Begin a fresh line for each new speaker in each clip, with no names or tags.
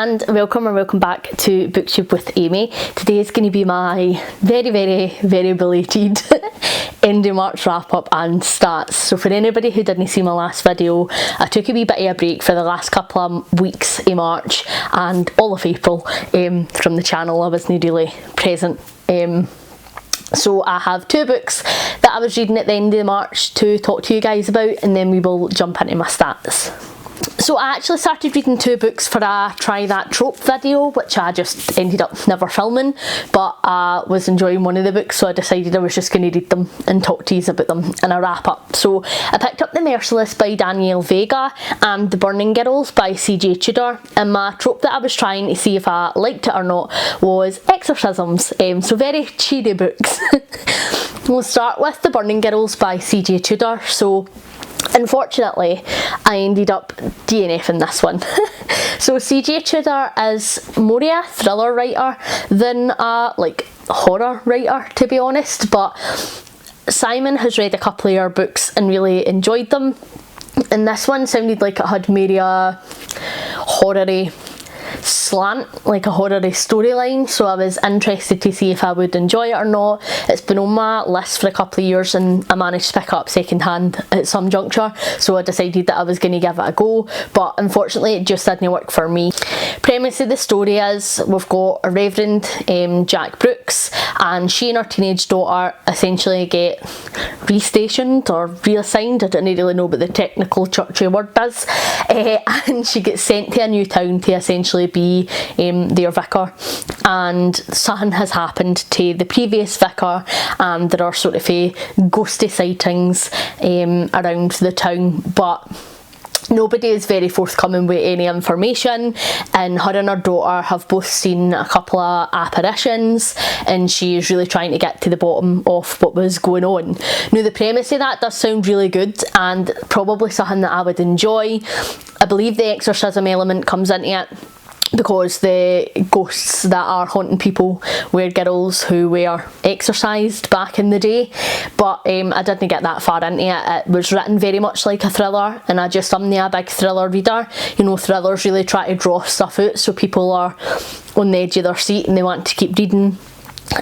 and welcome back to BookTube with Amy. Today is going to be my very belated end of March wrap up and stats. So for anybody who didn't see my last video, I took a wee bit of a break for the last couple of weeks in March and all of April from the channel. I wasn't really present. So I have two books that I was reading at the end of March to talk to you guys about, and then we will jump into my stats. So I actually started reading two books for a Try That Trope video, which I just ended up never filming, but I was enjoying one of the books, so I decided I was just going to read them and talk to you about them in a wrap up. So I picked up The Merciless by Danielle Vega and The Burning Girls by CJ Tudor, and my trope that I was trying to see if I liked it or not was exorcisms, so very cheery books. We'll start with The Burning Girls by CJ Tudor. So unfortunately, I ended up DNFing this one. So CJ Tudor is more a thriller writer than a horror writer, to be honest, but Simon has read a couple of her books and really enjoyed them, and this one sounded like it had maybe a horror-y slant, like a horror-y storyline, so I was interested to see if I would enjoy it or not. It's been on my list for a couple of years and I managed to pick up second hand at some juncture, so I decided that I was going to give it a go, but unfortunately it just didn't work for me. Premise of the story is we've got a Reverend Jack Brooks, and she and her teenage daughter essentially get restationed or reassigned, I don't really know what the technical churchy word is, and she gets sent to a new town to essentially be their vicar, and something has happened to the previous vicar and there are sort of ghosty sightings around the town, but nobody is very forthcoming with any information, and her and her daughter have both seen a couple of apparitions and she is really trying to get to the bottom of what was going on. Now the premise of that does sound really good and probably something that I would enjoy. I believe the exorcism element comes into it because the ghosts that are haunting people were girls who were exorcised back in the day, but I didn't get that far into it. It was written very much like a thriller, and I'm not a big thriller reader. You know, thrillers really try to draw stuff out so people are on the edge of their seat and they want to keep reading,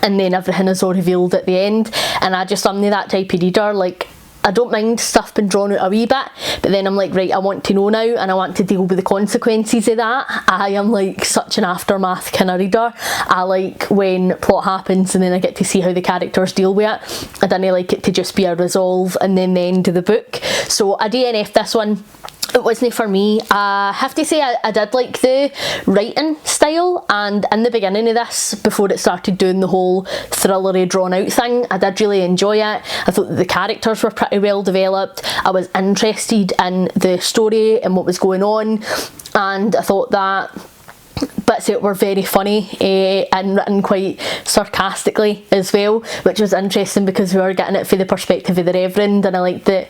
and then everything is all revealed at the end, and I'm not that type of reader. Like, I don't mind stuff being drawn out a wee bit, but then I'm like, right, I want to know now and I want to deal with the consequences of that. I am like such an aftermath kind of reader. I like when plot happens and then I get to see how the characters deal with it. I don't like it to just be a resolve and then the end of the book. So I DNF'd this one. It wasn't for me. I have to say I did like the writing style, and in the beginning of this, before it started doing the whole thrillery drawn out thing, I did really enjoy it. I thought that the characters were pretty well developed. I was interested in the story and what was going on, and I thought that bits of it were very funny and written quite sarcastically as well, which was interesting because we were getting it from the perspective of the Reverend, and I liked that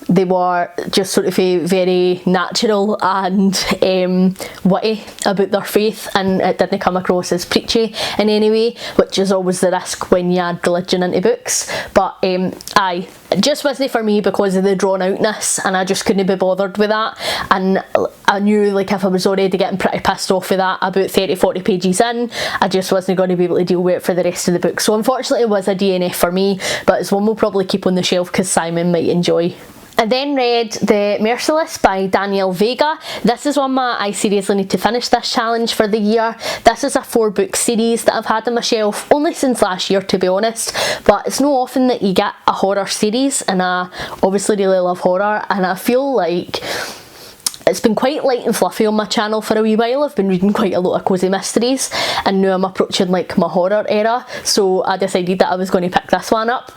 they were just sort of very natural and witty about their faith, and it didn't come across as preachy in any way, which is always the risk when you add religion into books. But it just wasn't for me because of the drawn outness, and I just couldn't be bothered with that, and I knew like if I was already getting pretty pissed off with that about 30-40 pages in, I just wasn't going to be able to deal with it for the rest of the book. So unfortunately it was a DNF for me, but it's one we'll probably keep on the shelf because Simon might enjoy. I then read The Merciless by Danielle Vega. This is one I seriously need to finish this challenge for the year. This is a 4-book series that I've had on my shelf only since last year, to be honest, but it's not often that you get a horror series, and I obviously really love horror, and I feel like it's been quite light and fluffy on my channel for a wee while. I've been reading quite a lot of cosy mysteries, and now I'm approaching like my horror era, so I decided that I was going to pick this one up.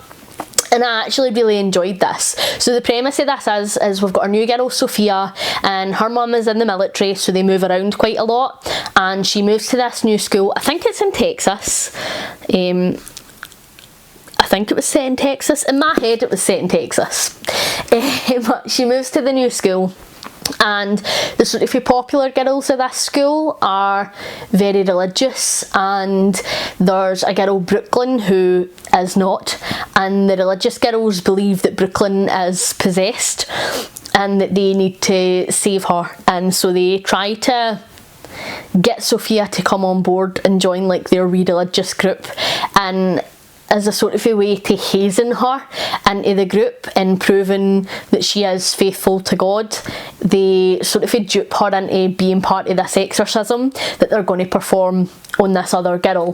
And I actually really enjoyed this. So the premise of this is we've got our new girl Sophia, and her mum is in the military, so they move around quite a lot, and she moves to this new school. I think it's in Texas. I think it was set in Texas. In my head it was set in Texas. But she moves to the new school, and the sort of popular girls of this school are very religious, and there's a girl Brooklyn who is not, and the religious girls believe that Brooklyn is possessed and that they need to save her, and so they try to get Sophia to come on board and join like their wee religious group, and as a sort of a way to hazen her into the group and proving that she is faithful to God, they sort of dupe her into being part of this exorcism that they're going to perform on this other girl,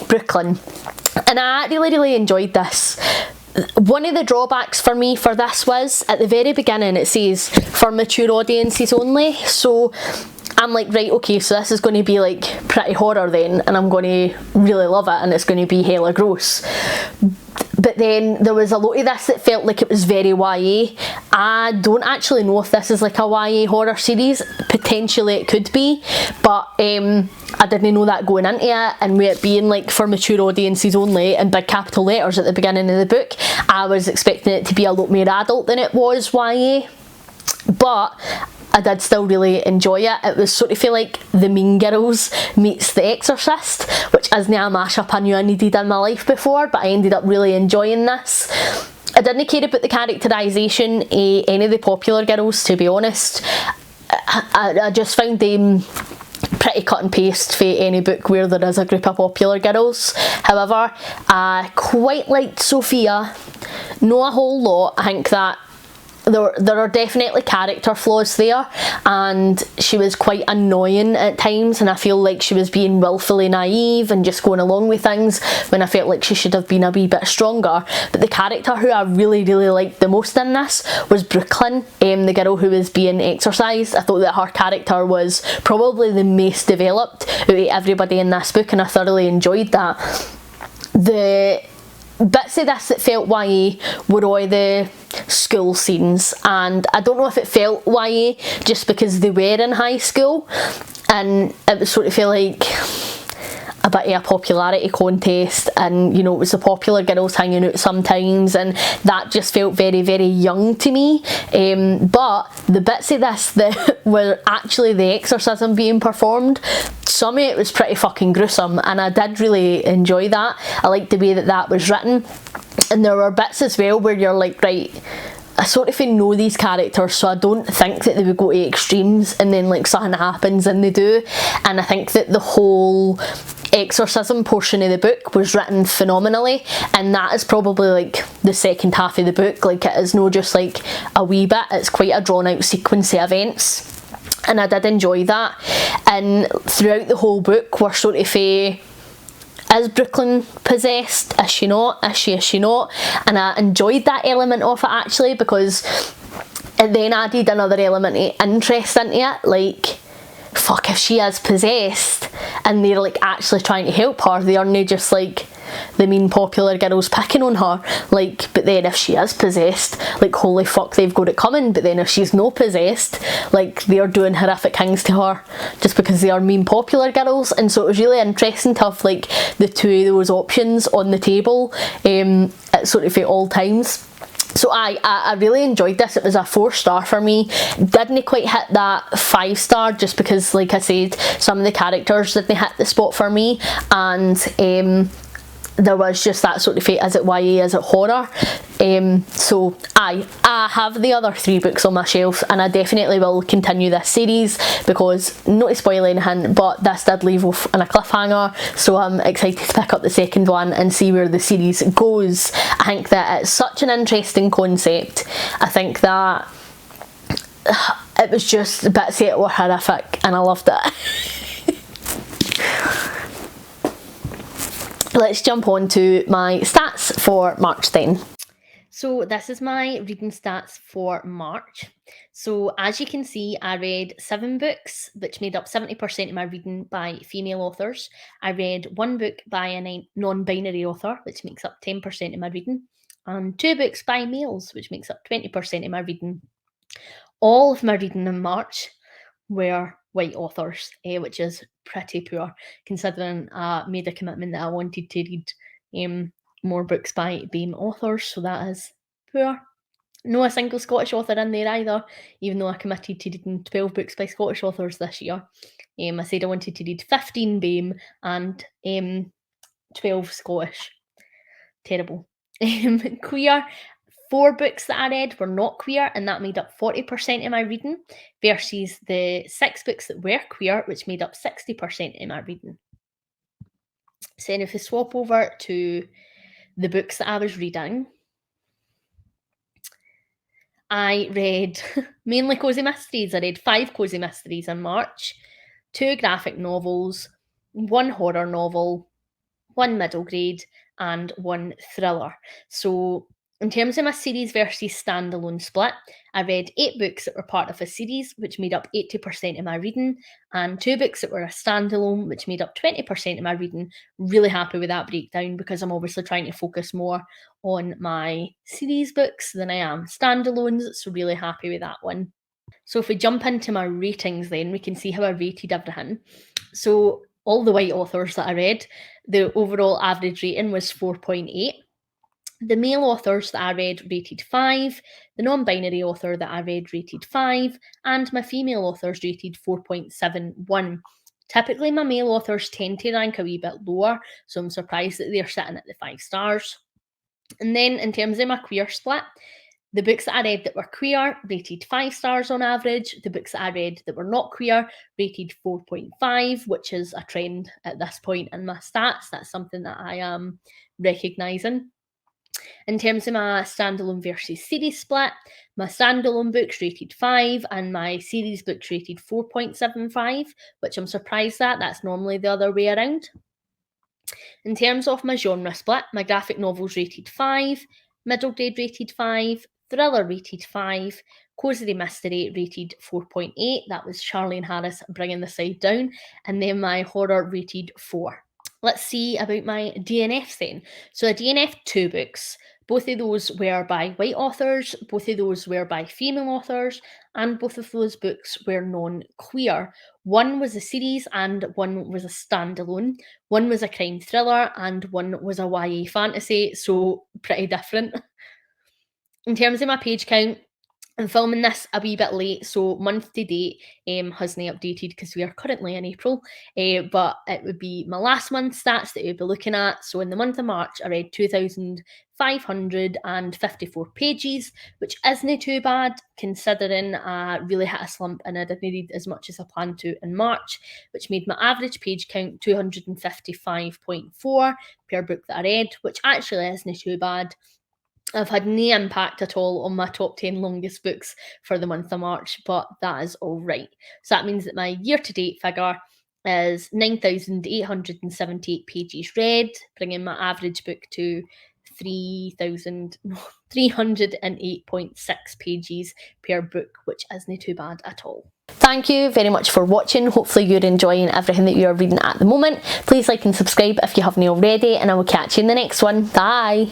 Brooklyn. And I really enjoyed this. One of the drawbacks for me for this was, at the very beginning it says for mature audiences only, so I'm like, right, okay, so this is going to be like pretty horror then, and I'm going to really love it, and it's going to be hella gross. But then there was a lot of this that felt like it was very YA. I don't actually know if this is like a YA horror series. Potentially it could be, but I didn't know that going into it, and with it being like for mature audiences only in big capital letters at the beginning of the book, I was expecting it to be a lot more adult than it was YA. But I did still really enjoy it. It was sort of feel like The Mean Girls meets The Exorcist, which isn't a mashup I knew I needed in my life before, but I ended up really enjoying this. I didn't care about the characterisation of any of the popular girls, to be honest. I just found them pretty cut and paste for any book where there is a group of popular girls. However, I quite liked Sophia. Not a whole lot. I think that there are definitely character flaws there, and she was quite annoying at times, and I feel like she was being willfully naive and just going along with things when I felt like she should have been a wee bit stronger. But the character who I really liked the most in this was Brooklyn, the girl who was being exorcised. I thought that her character was probably the most developed out of everybody in this book, and I thoroughly enjoyed that. The bits of this that felt YA were all the school scenes, and I don't know if it felt YA just because they were in high school, and it was sort of feel like a bit of a popularity contest, and you know, it was the popular girls hanging out sometimes, and that just felt very young to me. But the bits of this that were actually the exorcism being performed, some of it was pretty fucking gruesome, and I did really enjoy that. I liked the way that that was written, and there were bits as well where you're like, right, I sort of know these characters, so I don't think that they would go to extremes and then like something happens and they do. And I think that the whole exorcism portion of the book was written phenomenally, and that is probably like the second half of the book. Like, it is not just like a wee bit, it's quite a drawn out sequence of events, and I did enjoy that. And throughout the whole book we're sort of is Brooklyn possessed? Is she not? Is she not? And I enjoyed that element of it actually, because it then added another element of interest into it. Like, fuck, if she is possessed and they're like actually trying to help her, they aren't just like the mean popular girls picking on her. Like, but then if she is possessed, like, holy fuck, they've got it coming. But then if she's not possessed, like, they're doing horrific things to her just because they are mean popular girls. And so it was really interesting to have like the two of those options on the table at sort of at all times. So I really enjoyed this. It was a 4-star for me. Didn't quite hit that 5-star just because, like I said, some of the characters didn't hit the spot for me, and there was just that sort of fate, is it YA, is it horror? So I have the other 3 books on my shelf, and I definitely will continue this series because, not to spoil anything, but this did leave off on a cliffhanger, so I'm excited to pick up the second one and see where the series goes. I think that it's such an interesting concept. I think that it was just bits of it were horrific, and I loved it. Let's jump on to my stats for March then. So this is my reading stats for March. So as you can see, I read 7 books, which made up 70% of my reading, by female authors. I read 1 book by a non-binary author, which makes up 10% of my reading, and 2 books by males, which makes up 20% of my reading. All of my reading in March were white authors, which is pretty poor considering I made a commitment that I wanted to read more books by BAME authors, so that is poor. No a single Scottish author in there either, even though I committed to reading 12 books by Scottish authors this year. I said I wanted to read 15 BAME and 12 Scottish. Terrible. Queer, 4 books that I read were not queer, and that made up 40% of my reading, versus the 6 books that were queer, which made up 60% of my reading. So then if we swap over to the books that I was reading, I read mainly cosy mysteries. I read 5 cosy mysteries in March, 2 graphic novels, 1 horror novel, 1 middle grade, and 1 thriller. So in terms of my series versus standalone split, I read 8 books that were part of a series, which made up 80% of my reading, and 2 books that were a standalone, which made up 20% of my reading. Really happy with that breakdown, because I'm obviously trying to focus more on my series books than I am standalones, so really happy with that one. So if we jump into my ratings then, we can see how I rated everything. So all the white authors that I read, the overall average rating was 4.8. The male authors that I read rated 5, the non-binary author that I read rated 5, and my female authors rated 4.71. Typically my male authors tend to rank a wee bit lower, so I'm surprised that they're sitting at the 5 stars. And then in terms of my queer split, the books that I read that were queer rated 5 stars on average. The books that I read that were not queer rated 4.5, which is a trend at this point in my stats. That's something that I am recognising. In terms of my standalone versus series split, my standalone books rated 5 and my series books rated 4.75, which I'm surprised at. That's normally the other way around. In terms of my genre split, my graphic novels rated 5, middle grade rated 5, thriller rated 5, cozy mystery rated 4.8. That was Charlene Harris bringing the side down. And then my horror rated 4. Let's see about my DNFs then. So I DNF'd 2 books. Both of those were by white authors, both of those were by female authors, and both of those books were non-queer. One was a series and one was a standalone. One was a crime thriller and one was a YA fantasy, so pretty different. In terms of my page count, I'm filming this a wee bit late, so month to date hasn't updated because we are currently in April, but it would be my last month's stats that you'd be looking at. So in the month of March, I read 2,554 pages, which isn't too bad considering I really hit a slump and I didn't read as much as I planned to in March, which made my average page count 255.4 per book that I read, which actually isn't too bad. I've had no impact at all on my top 10 longest books for the month of March, but that is all right. So that means that my year-to-date figure is 9,878 pages read, bringing my average book to 308.6 pages per book, which isn't too bad at all. Thank you very much for watching. Hopefully you're enjoying everything that you're reading at the moment. Please like and subscribe if you haven't already, and I will catch you in the next one. Bye!